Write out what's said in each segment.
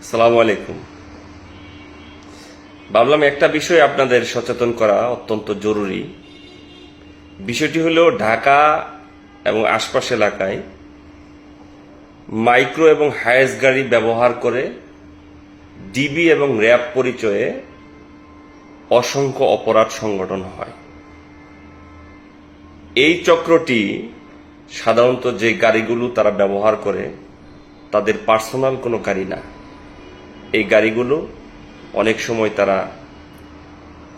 আসসালামু আলাইকুম। ভাবলাম একটা বিষয় আপনাদের সচেতন করা অত্যন্ত জরুরি। বিষয়টি হলো ঢাকা এবং আশপাশ এলাকায় মাইক্রো এবং হায়েস গাড়ি ব্যবহার করে ডিবি এবং র্যাব পরিচয়ে অসংখ্য অপরাধ সংগঠন হয়। এই চক্রটি সাধারণত যে গাড়িগুলো তারা ব্যবহার করে তাদের পার্সোনাল কোনো গাড়ি না। এই গাড়িগুলো অনেক সময় তারা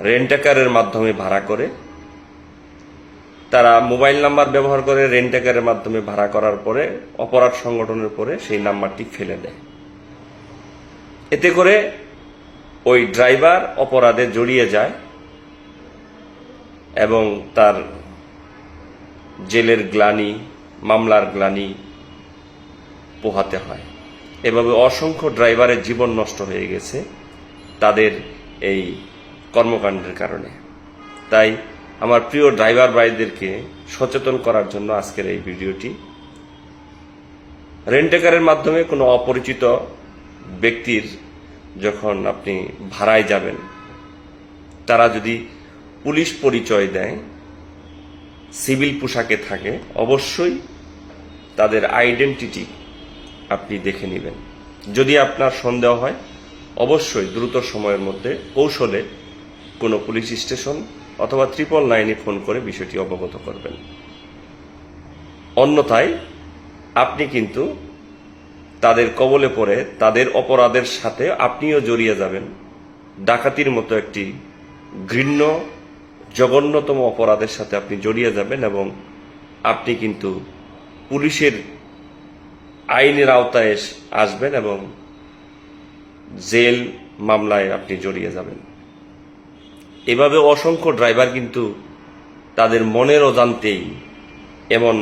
রেন্টাকারের মাধ্যমে ভাড়া করে, তারা মোবাইল নাম্বার ব্যবহার করে রেন্টাকারের মাধ্যমে ভাড়া করার পরে অপরাধ সংগঠনের পরে সেই নাম্বারটি ফেলে দেয়। এতে করে ওই ড্রাইভার অপরাধে জড়িয়ে যায় এবং তার জেলের গ্লানি, মামলার গ্লানি পোহাতে হয়। এভাবে অসংখ্য ড্রাইভারের জীবন নষ্ট হয়ে গেছে তাদের এই কর্মকাণ্ডের কারণে। তাই আমার প্রিয় ড্রাইভার ভাইদেরকে সচেতন করার জন্য আজকের এই ভিডিওটি। রেন্টাকারের মাধ্যমে কোনো অপরিচিত ব্যক্তির যখন আপনি ভাড়ায় যাবেন, তারা যদি পুলিশ পরিচয় দেয়, সিভিল পোশাকে থাকে, অবশ্যই তাদের আইডেন্টিটি আপনি দেখে নেবেন। যদি আপনার সন্দেহ হয়, অবশ্যই দ্রুত সময়ের মধ্যে কৌশলে কোনো পুলিশ স্টেশন অথবা 999-এ ফোন করে বিষয়টি অবগত করবেন। অন্যথায় আপনি কিন্তু তাদের কবলে পড়ে তাদের অপরাধের সাথে আপনিও জড়িয়ে যাবেন। ডাকাতির মতো একটি ঘৃণ্য জঘন্যতম অপরাধের সাথে আপনি জড়িয়ে যাবেন এবং আপনি কিন্তু পুলিশের আইনের আওতায় আসবেন এবং জেল মামলায় আপনি জড়িয়ে যাবেন। এভাবে অসংখ্য ড্রাইভার কিন্তু তাদের মনের অজান্তেই এমন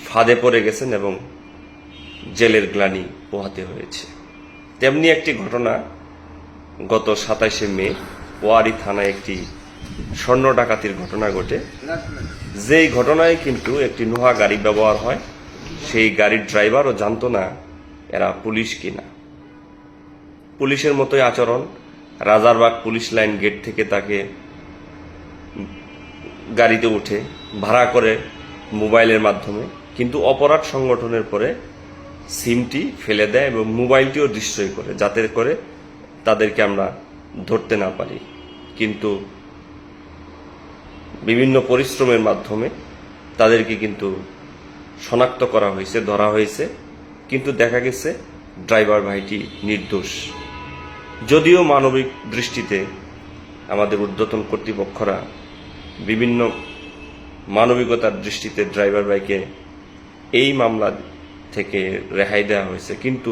ফাঁদে পড়ে গেছেন এবং জেলের গ্লানি পোহাতে হয়েছে। তেমনি একটি ঘটনা গত 27শে মে ওয়ারী থানায় একটি স্বর্ণ ডাকাতির ঘটনা ঘটে। যেই ঘটনায় কিন্তু একটি নোহা গাড়ি ব্যবহার হয়, সেই গাড়ির ড্রাইভারও জানতো না এরা পুলিশ কিনা। পুলিশের মতোই আচরণ। রাজারবাগ পুলিশ লাইন গেট থেকে তাকে গাড়িতে উঠে ভাড়া করে মোবাইলের মাধ্যমে, কিন্তু অপরাধ সংগঠনের পরে সিমটি ফেলে দেয় এবং মোবাইলটিও ডিস্ট্রয় করে, যাতে করে তাদেরকে আমরা ধরতে না পারি। কিন্তু বিভিন্ন পরিশ্রমের মাধ্যমে তাদেরকে কিন্তু শনাক্ত করা হয়েছে, ধরা হয়েছে, কিন্তু দেখা গেছে ড্রাইভার ভাইটি নির্দোষ। যদিও মানবিক দৃষ্টিতে আমাদের ঊর্ধ্বতন কর্তৃপক্ষরা বিভিন্ন মানবিকতার দৃষ্টিতে ড্রাইভার ভাইকে এই মামলা থেকে রেহাই দেওয়া হয়েছে, কিন্তু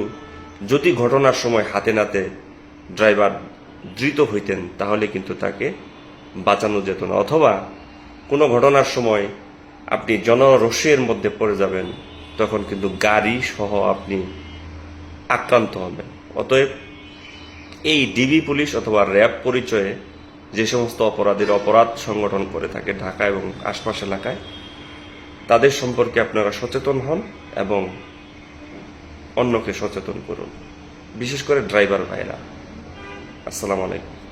যদি ঘটনার সময় হাতে নাতে ড্রাইভার ধৃত হইতেন তাহলে কিন্তু তাকে বাঁচানো যেত না, অথবা কোনো ঘটনার সময় আপনি জনরোষের মধ্যে পড়ে যাবেন, তখন কিন্তু গাড়ি সহ আপনি আক্রান্ত হবেন। অতএব এই ডিবি পুলিশ অথবা র্যাব পরিচয়ে যে সমস্ত অপরাধ সংগঠন করে থাকে ঢাকা এবং আশপাশ এলাকায়, তাদের সম্পর্কে আপনারা সচেতন হন এবং অন্যকে সচেতন করুন, বিশেষ করে ড্রাইভার ভাইরা। আসসালামু আলাইকুম।